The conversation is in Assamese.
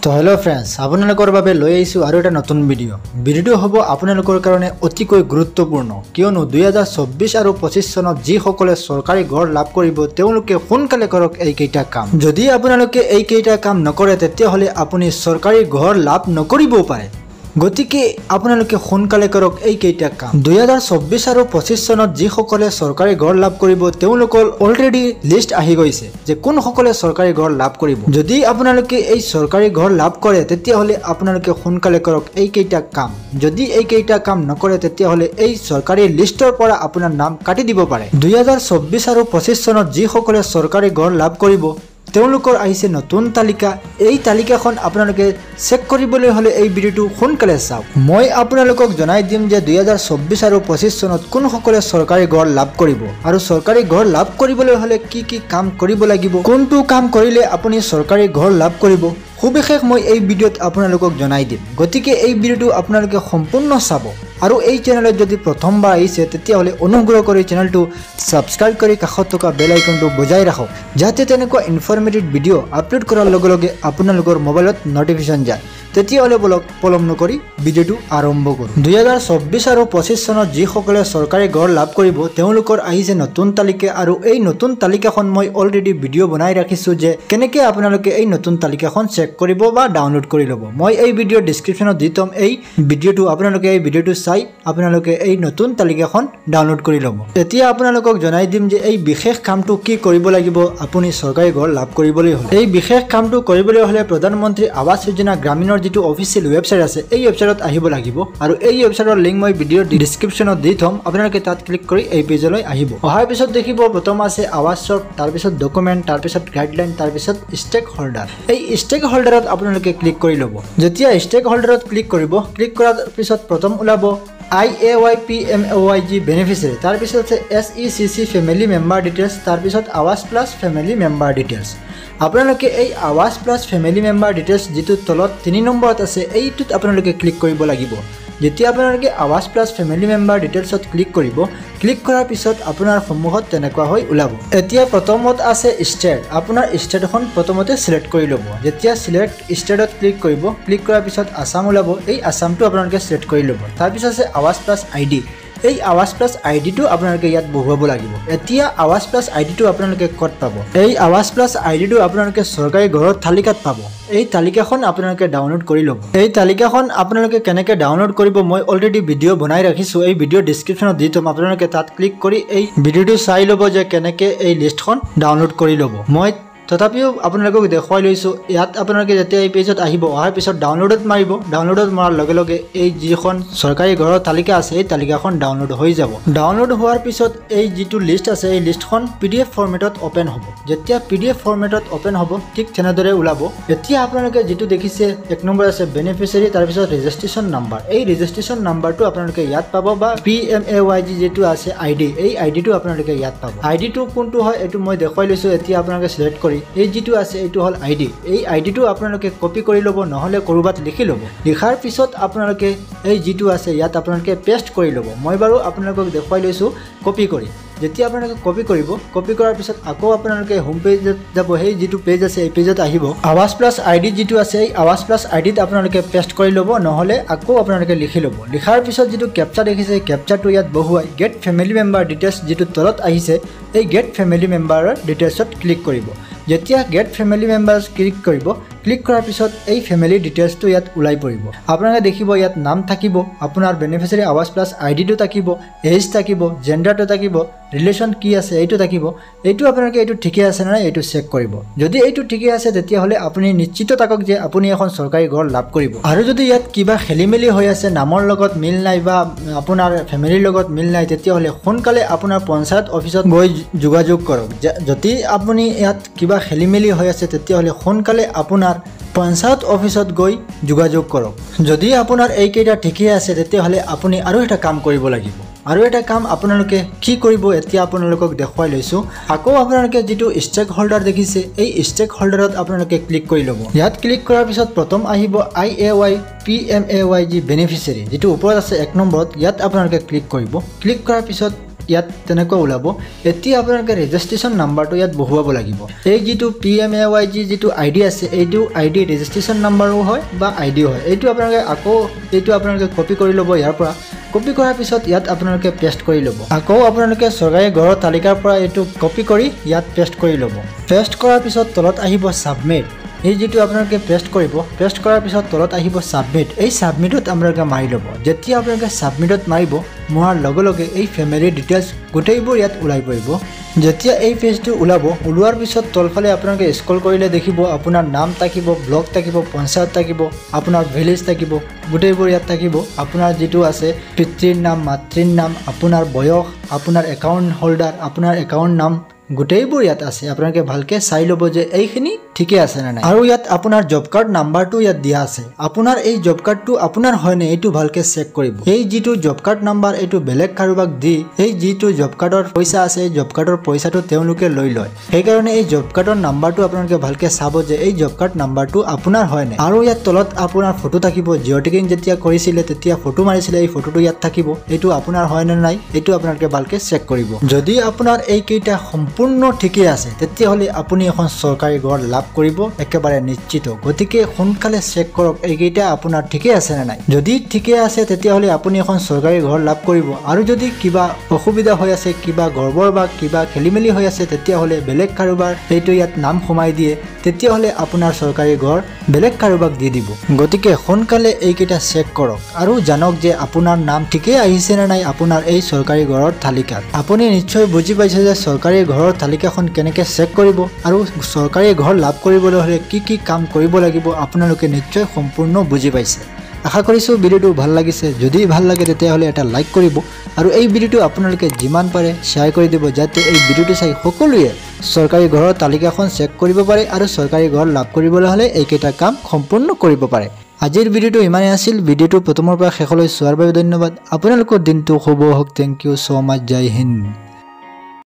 তো হেল্ল' ফ্ৰেণ্ডছ, আপোনালোকৰ বাবে লৈ আহিছোঁ আৰু এটা নতুন ভিডিঅ' হ'ব আপোনালোকৰ কাৰণে অতিকৈ গুৰুত্বপূৰ্ণ, কিয়নো 2024 আৰু 25 চনত যিসকলে চৰকাৰী ঘৰ লাভ কৰিব তেওঁলোকে সোনকালে কৰক এইকেইটা কাম। যদি আপোনালোকে এইকেইটা কাম নকৰে তেতিয়াহ'লে আপুনি চৰকাৰী ঘৰ লাভ নকৰিবও পাৰে। গতিকে আপোনালোকে সোনকালে কৰক এইকেইটা কাম। 2024 আৰু 25 চনত যিসকলে চৰকাৰী ঘৰ লাভ কৰিব তেওঁলোকৰ অলৰেডি লিষ্ট আহি গৈছে যে কোনসকলে চৰকাৰী ঘৰ লাভ কৰিব। যদি আপোনালোকে এই চৰকাৰী ঘৰ লাভ কৰে তেতিয়াহ'লে আপোনালোকে সোনকালে কৰক এইকেইটা কাম। যদি এইকেইটা কাম নকৰে তেতিয়াহ'লে এই চৰকাৰী লিষ্টৰ পৰা আপোনাৰ নাম কাটি দিব পাৰে। 2024 আৰু 25 চনত যিসকলে চৰকাৰী ঘৰ লাভ কৰিব তেওঁলোকৰ আহিছে নতুন তালিকা। এই তালিকাখন আপোনালোকে চেক কৰিবলৈ হ'লে এই ভিডিঅ'টো সোনকালে চাওক। মই আপোনালোকক জনাই দিম যে 2024 আৰু 25 চনত কোনসকলে চৰকাৰী ঘৰ লাভ কৰিব আৰু চৰকাৰী ঘৰ লাভ কৰিবলৈ হ'লে কি কি কাম কৰিব লাগিব, কোনটো কাম কৰিলে আপুনি চৰকাৰী ঘৰ লাভ কৰিব, সুবিশেষ মই এই ভিডিঅ'ত আপোনালোকক জনাই দিম। গতিকে এই ভিডিঅ'টো আপোনালোকে সম্পূৰ্ণ চাব আৰু এই চেনেলত যদি প্ৰথমবাৰ আহিছে তেতিয়াহ'লে অনুগ্ৰহ কৰি চেনেলটো ছাবস্ক্ৰাইব কৰি কাষত থকা বেল আইকনটো বজাই ৰাখক, যাতে তেনেকুৱা ইনফৰ্মেটিভ ভিডিঅ' আপলোড কৰাৰ লগে লগে আপোনালোকৰ মোবাইলত নটিফিকেশ্যন যায়। তেতিয়াহ'লে বলক পলম নকৰি ভিডিঅ'টো আৰম্ভ কৰোঁ। 2024 আৰু 25 চনত যিসকলে চৰকাৰী ঘৰ লাভ কৰিব তেওঁলোকৰ আহিছে নতুন তালিকা, আৰু এই নতুন তালিকাখন মই অলৰেডি ভিডিঅ' বনাই ৰাখিছোঁ যে কেনেকৈ আপোনালোকে এই নতুন তালিকাখন চেক কৰিব বা ডাউনলোড কৰি ল'ব। মই এই ভিডিঅ'ৰ ডিছক্ৰিপশ্যনত দি থ'ম এই ভিডিঅ'টো, আপোনালোকে এই ভিডিঅ'টো চাই আপোনালোকে এই নতুন তালিকাখন ডাউনলোড কৰি ল'ব। এতিয়া আপোনালোকক জনাই দিম যে এই বিশেষ কামটো কি কৰিব লাগিব আপুনি চৰকাৰী ঘৰ লাভ কৰিবলৈ হ'লে। এই বিশেষ কামটো কৰিবলৈ হ'লে প্ৰধানমন্ত্ৰী আৱাস যোজনা গ্ৰামীণৰ যিটো অফিচিয়েল ৱেবছাইট আছে এই ৱেবছাইটত আহিব লাগিব, আৰু এই ৱেবছাইটৰ লিংক মই ভিডিঅ'ৰ ডিছক্ৰিপশ্যনত দি থ'ম। আপোনালোকে তাত ক্লিক কৰি এই পেজলৈ আহিব। অহাৰ পিছত দেখিব প্ৰথম আছে আৱাস চৰ্ট, তাৰপিছত ডকুমেণ্ট, তাৰপিছত গাইডলাইন, তাৰপিছত ষ্টেক হোল্ডাৰ। এই ষ্টেক হোল্ডাৰত আপোনালোকে ক্লিক কৰি ল'ব। যেতিয়া ষ্টেক হোল্ডাৰত ক্লিক কৰিব, ক্লিক কৰাৰ পিছত প্ৰথম ওলাব IAY PMAYG বেনিফিচিয়াৰী, তাৰপিছত আছে SECC ফেমিলি মেম্বাৰ ডিটেইলছ, তাৰপিছত আৱাস প্লাছ ফেমিলি মেম্বাৰ ডিটেইলছ। আপোনালোকে এই আৱাস প্লাছ ফেমিলি মেম্বাৰ ডিটেইলছ যিটো তলত 3 নম্বৰত আছে এইটোত আপোনালোকে ক্লিক কৰিব লাগিব। যেতিয়া আপোনালোকে আৱাস প্লাছ ফেমিলি মেম্বাৰ ডিটেইলছত ক্লিক কৰিব, ক্লিক কৰাৰ পিছত আপোনাৰ সন্মুখত তেনেকুৱা হৈ ওলাব। এতিয়া প্ৰথমত আছে ষ্টেট, আপোনাৰ ষ্টেটখন প্ৰথমতে চিলেক্ট কৰি ল'ব। যেতিয়া চিলেক্ট ষ্টেটত ক্লিক কৰিব, ক্লিক কৰাৰ পিছত আছাম ওলাব, এই আছামটো আপোনালোকে চিলেক্ট কৰি ল'ব। তাৰপিছত আছে আৱাস প্লাছ ID, এই আৱাস প্লাছ IDটো আপোনালোকে ইয়াত বহুৱাব লাগিব। এতিয়া আৱাস প্লাছ IDটো আপোনালোকে ক'ত পাব? এই আৱাস প্লাছ IDটো আপোনালোকে চৰকাৰী ঘৰৰ তালিকাত পাব। এই তালিকাখন আপোনালোকে ডাউনলোড কৰি ল'ব। এই তালিকাখন আপোনালোকে কেনেকৈ ডাউনলোড কৰিব মই অলৰেডি ভিডিঅ' বনাই ৰাখিছোঁ, এই ভিডিঅ' ডিছক্ৰিপশ্যনত দি থ'ম। আপোনালোকে তাত ক্লিক কৰি এই ভিডিঅ'টো চাই ল'ব যে কেনেকৈ এই লিষ্টখন ডাউনলোড কৰি ল'ব। মই তথাপিও আপোনালোকক দেখুৱাই লৈছোঁ। ইয়াত আপোনালোকে যেতিয়া এই পেজত আহিব, অহাৰ পিছত ডাউনলোডত মাৰিব। ডাউনলোডত মৰাৰ লগে লগে এই যিখন চৰকাৰী ঘৰৰ তালিকা আছে এই তালিকাখন ডাউনলোড হৈ যাব। ডাউনলোড হোৱাৰ পিছত এই যিটো লিষ্ট আছে এই লিষ্টখন PDF ফৰ্মেটত অ'পেন হ'ব। যেতিয়া PDF ফৰ্মেটত অ'পেন হ'ব ঠিক তেনেদৰে ওলাব। এতিয়া আপোনালোকে যিটো দেখিছে 1 নম্বৰ আছে বেনিফিচিয়াৰী, তাৰপিছত ৰেজিষ্ট্ৰেশ্যন নাম্বাৰ। এই ৰেজিষ্ট্ৰেশ্যন নাম্বাৰটো আপোনালোকে ইয়াত পাব, বা PMAYG যিটো আছে ID, এই IDটো আপোনালোকে ইয়াত পাব। IDটো কোনটো হয় এইটো মই দেখুৱাই লৈছোঁ। এতিয়া আপোনালোকে চিলেক্ট কৰি এই যিটো আছে এইটো হ'ল ID, এই IDটো আপোনালোকে কপি কৰি ল'ব, নহ'লে ক'ৰবাত লিখি ল'ব। লিখাৰ পিছত আপোনালোকে এই যিটো আছে ইয়াত আপোনালোকে পেষ্ট কৰি ল'ব। মই বাৰু আপোনালোকক দেখুৱাই লৈছোঁ কপি কৰি। যেতিয়া আপোনালোকে কপি কৰিব, কপি কৰাৰ পিছত আকৌ আপোনালোকে হোম পেজত যাব। সেই যিটো পেজ আছে এই পেজত আহিব। আৱাস প্লাছ ID যিটো আছে এই আৱাস প্লাছ IDত আপোনালোকে পেষ্ট কৰি ল'ব, নহ'লে আকৌ আপোনালোকে লিখি ল'ব। লিখাৰ পিছত যিটো কেপচা দেখিছে এই কেপচাটো ইয়াত বহুৱাই গেট ফেমিলি মেম্বাৰ ডিটেইলছ যিটো তলত আহিছে এই গেট ফেমিলি মেম্বাৰৰ ডিটেইলছত ক্লিক কৰিব। যেতিয়া গেট ফেমিলি মেম্বাৰ্ছ ক্লিক কৰিব, ক্লিক কৰাৰ পিছত এই ফেমিলি ডিটেইলছটো ইয়াত ওলাই পৰিব। আপোনালোকে দেখিব ইয়াত নাম থাকিব, আপোনাৰ বেনিফিচিয়াৰী আৱাস প্লাছ IDটো থাকিব, এজ থাকিব, জেণ্ডাৰটো থাকিব, ৰিলেশ্যন কি আছে এইটো থাকিব। এইটো আপোনালোকে এইটো ঠিকে আছে নাই এইটো চেক কৰিব। যদি এইটো ঠিকে আছে তেতিয়াহ'লে আপুনি নিশ্চিত থাকক যে আপুনি এখন চৰকাৰী ঘৰ লাভ কৰিব। আৰু যদি ইয়াত কিবা খেলি মেলি হৈ আছে, নামৰ লগত মিল নাই বা আপোনাৰ ফেমিলিৰ লগত মিল নাই, তেতিয়াহ'লে সোনকালে আপোনাৰ পঞ্চায়ত অফিচত গৈ যোগাযোগ কৰক। যদি আপুনি ইয়াত কিবা খেলি মেলি হৈ আছে তেতিয়াহ'লে সোনকালে আপোনাৰ পঞ্চায়ত অফিচত গৈ যোগাযোগ কৰক। যদি আপোনাৰ এইকেইটা ঠিকেই আছে তেতিয়াহ'লে আপুনি আৰু এটা কাম কৰিব লাগিব। আৰু এটা কাম আপোনালোকে কি কৰিব এতিয়া আপোনালোকক দেখুৱাই লৈছোঁ। আকৌ আপোনালোকে যিটো ষ্টেক হোল্ডাৰ দেখিছে এই ষ্টেক হোল্ডাৰত আপোনালোকে ক্লিক কৰি ল'ব। ইয়াত ক্লিক কৰাৰ পিছত প্ৰথম আহিব IAY PMAYG বেনিফিচিয়াৰী, যিটো ওপৰত আছে 1 নম্বৰত। ইয়াত আপোনালোকে ক্লিক কৰিব। ক্লিক কৰাৰ পিছত ইয়াত তেনেকৈ ওলাব এতিয়া আপোনালোকে ৰেজিষ্ট্ৰেশ্যন নাম্বাৰটো ইয়াত বহুৱাব লাগিব এই যেটো PMAYG যেটো আইডি আছে এইটো আইডি ৰেজিষ্ট্ৰেশ্যন নাম্বাৰো হয় বা আইডিও হয় এইটো আপোনালোকে আকৌ এইটো আপোনালোকে কপি কৰি ল'ব ইয়াৰ পৰা কপি কৰাৰ পিছত ইয়াত আপোনালোকে পেষ্ট কৰি ল'ব আকৌ আপোনালোকে চৰকাৰী ঘৰৰ তালিকাৰ পৰা এইটো কপি কৰি ইয়াত পেষ্ট কৰি ল'ব পেষ্ট কৰাৰ পিছত তলত আহিব সাবমিট এই যেটো আপোনালোকে পেষ্ট কৰিব পেষ্ট কৰাৰ পিছত তলত আহিব সাবমিট এই সাবমিটত আপোনালোকে মাৰি ল'ব যেতিয়া আপোনালোকে সাবমিটত মাৰিব মোৱাৰ লগে লগে এই ফ্যামিলি ডিটেইলছ গোটেইবোৰ ইয়াত ওলাই পৰিব যেতিয়া এই পেজটো ওলাব ওলোৱাৰ পিছত তলফালে আপোনালোকে স্ক্ৰল কৰিলে দেখিব আপোনাৰ নাম থাকিব ব্লক থাকিব পঞ্চায়ত থাকিব আপোনাৰ ভিলেজ থাকিব গোটেইবোৰ ইয়াত থাকিব আপোনাৰ যেটো আছে পিতৃৰ নাম মাতৃৰ নাম আপোনাৰ বয়স আপোনাৰ একাউণ্ট হোল্ডাৰ আপোনাৰ একাউণ্ট নাম গোটেইবোৰ ইয়াত আছে আপোনালোকে ভালকে চাই ল'ব যে এইখিনি ঠিকে আছে না নাই আৰু ইয়াত আপোনাৰ জব কাৰ্ড নাম্বাৰটো ইয়াত দিয়া আছে আপোনাৰ এই জব কাৰ্ডটো আপোনাৰ হয়নে এইটো ভালকে চেক কৰিব এই যেটো জব কাৰ্ড নাম্বাৰ এইটো বেলেগ কাৰোবাক দি এই যেটো জব কাৰ্ডৰ পইচা আছে জব কাৰ্ডৰ পইচাটো তেওঁলোকে লৈ লয় সেই কাৰণে এই জব কাৰ্ডৰ নাম্বাৰটো আপোনালোকে ভালকে চাব যে এই জব কাৰ্ড নাম্বাৰটো আপোনাৰ হয়নে আৰু ইয়াত তলত আপোনাৰ ফটো থাকিব জিঅ' টেগিং যেতিয়া কৰিছিলে তেতিয়া ফটো মাৰিছিলে এই ফটোটো ইয়াত থাকিব এইটো আপোনাৰ হয়নে নাই এইটো আপোনালোকে ভালকে চেক কৰিব যদি আপোনাৰ এই কেইটা সম্পূৰ্ণ ঠিকে আছে তেতিয়া হলে আপুনি এখন চৰকাৰী ঘৰ লাভ কৰিব একেবাৰে নিশ্চিত গতিকে সোনকালে চেক কৰক এই কেইটা আপোনাৰ ঠিকে আছে না নাই যদি ঠিকে আছে তেতিয়া হলে আপুনি এখন চৰকাৰী ঘৰ লাভ কৰিব আৰু যদি কিবা অসুবিধা হৈ আছে কিবা গৰ্বৰ বা কিবা খেলিমেলি হৈ আছে তেতিয়া হলে বেলেগ কাৰোবাৰ এইটো ইয়াত নাম সোমাই দিয়ে তেতিয়া হলে আপোনাৰ চৰকাৰী ঘৰ বেলেগ কাৰোবাক দি দিব গতিকে সোনকালে এই কেইটা চেক কৰক আৰু জানক যে আপোনাৰ নাম ঠিকে আহিছে না নাই আপোনাৰ এই চৰকাৰী ঘৰৰ তালিকাত আপুনি নিশ্চয় বুজি পাইছে যে চৰকাৰী ঘৰৰ তালিকাখন কেনেকৈ চেক কৰিব আৰু চৰকাৰী ঘৰ লাভ কৰিবলৈ হলে কি কাম কৰিব লাগিব আপোনালোকে নিশ্চয় সম্পূৰ্ণ বুজি পাইছে আশা কৰিছো ভিডিওটো ভাল লাগিছে যদি ভাল লাগে তেতিয়া হলে এটা লাইক কৰিব আৰু এই ভিডিওটো আপোনালোকে যিমান পাৰে শেয়াৰ কৰি দিব যাতে এই ভিডিওটো চাই সকলোৱে চৰকাৰী ঘৰৰ তালিকাখন চেক কৰিব পাৰে আৰু চৰকাৰী ঘৰ লাভ কৰিবলৈ হলে এইকেইটা কাম সম্পূৰ্ণ কৰিব পাৰে আজিৰ ভিডিওটো ইমানেই আছিল ভিডিওটো প্ৰথমৰ পৰা শেষলৈ চোৱাৰ বাবে ধন্যবাদ আপোনালোকৰ দিনটো শুভ হওক থ্যাংক ইউ সো মাচ জয় হিন্দ